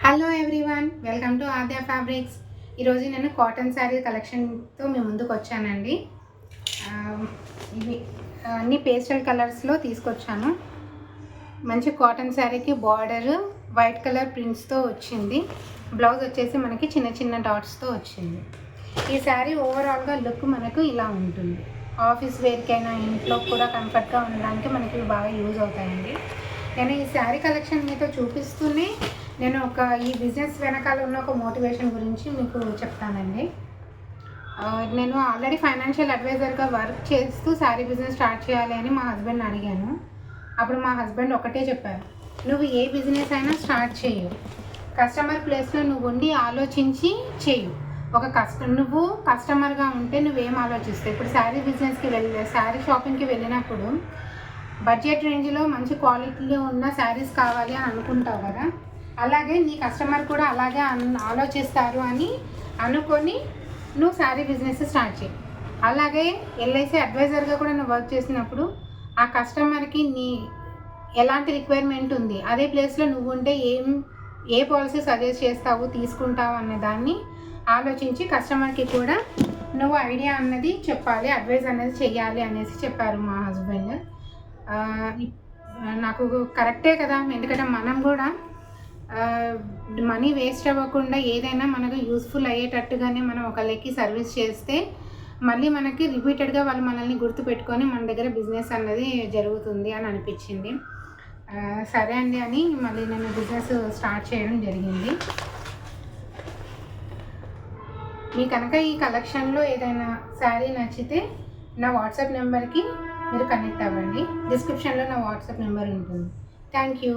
Hello everyone, welcome to Aadya fabrics. ఈరోజు నేను cotton sari కలెక్షన్తో మీ ముందుకు వచ్చానండి. ఇవి అన్ని పేస్టల్ కలర్స్లో తీసుకొచ్చాను. మంచి కాటన్ శారీకి బార్డర్ వైట్ కలర్ ప్రింట్స్తో వచ్చింది. బ్లౌజ్ వచ్చేసి మనకి చిన్న చిన్న డాట్స్తో వచ్చింది. ఈ శారీ ఓవరాల్గా లుక్ మనకు ఇలా ఉంటుంది. ఆఫీస్ వేర్కైనా ఇంట్లో కూడా కంఫర్ట్గా ఉండడానికి మనకి బాగా యూజ్ అవుతాయండి. నేను ఈ శారీ కలెక్షన్ మీతో చూపిస్తూనే నేను ఈ బిజినెస్ వెనకాల ఉన్న ఒక మోటివేషన్ గురించి మీకు చెప్తానండి. నేను ఆల్రెడీ ఫైనాన్షియల్ అడ్వైజర్గా వర్క్ చేస్తూ శారీ బిజినెస్ స్టార్ట్ చేయాలి అని మా హస్బెండ్ని అడిగాను. అప్పుడు మా హస్బెండ్ ఒకటే చెప్పారు, నువ్వు ఏ బిజినెస్ అయినా స్టార్ట్ చేయు, కస్టమర్ ప్లేస్లో నువ్వు ఉండి ఆలోచించి చేయు. నువ్వు కస్టమర్గా ఉంటే నువ్వేం ఆలోచిస్తావు? ఇప్పుడు శారీ బిజినెస్కి శారీ షాపింగ్కి వెళ్ళినప్పుడు బడ్జెట్ రేంజ్లో మంచి క్వాలిటీలో ఉన్న శారీస్ కావాలి అని అనుకుంటావు కదా, అలాగే నీ కస్టమర్ కూడా అలాగే ఆలోచిస్తారు అని అనుకొని నువ్వు శారీ బిజినెస్ స్టార్ట్ చేయి. అలాగే ఎల్ఐసి అడ్వైజర్గా కూడా నువ్వు వర్క్ చేసినప్పుడు ఆ కస్టమర్కి నీ ఎలాంటి రిక్వైర్మెంట్ ఉంది, అదే ప్లేస్లో నువ్వు ఉంటే ఏ పాలసీ సజెస్ట్ చేస్తావు, తీసుకుంటావు అనే దాన్ని ఆలోచించి కస్టమర్కి కూడా నువ్వు ఐడియా అన్నది చెప్పాలి, అడ్వైజ్ అనేది చెయ్యాలి అనేసి చెప్పారు మా హస్బెండ్. నాకు కరెక్టే కదా, ఎందుకంటే మనం కూడా మనీ వేస్ట్ అవ్వకుండా ఏదైనా మనకు యూస్ఫుల్ అయ్యేటట్టుగానే మనం ఒకళ్ళకి సర్వీస్ చేస్తే మళ్ళీ మనకి రిపీటెడ్గా వాళ్ళు మనల్ని గుర్తుపెట్టుకొని మన దగ్గర బిజినెస్ అన్నది జరుగుతుంది అని అనిపించింది. సరే అండి అని మళ్ళీ నేను బిజినెస్ స్టార్ట్ చేయడం జరిగింది. మీ కనుక ఈ కలెక్షన్లో ఏదైనా శారీ నచ్చితే నా వాట్సాప్ నెంబర్కి మీరు కనెక్ట్ అవ్వండి. డిస్క్రిప్షన్లో నా వాట్సాప్ నెంబర్ ఉంటుంది. Thank you.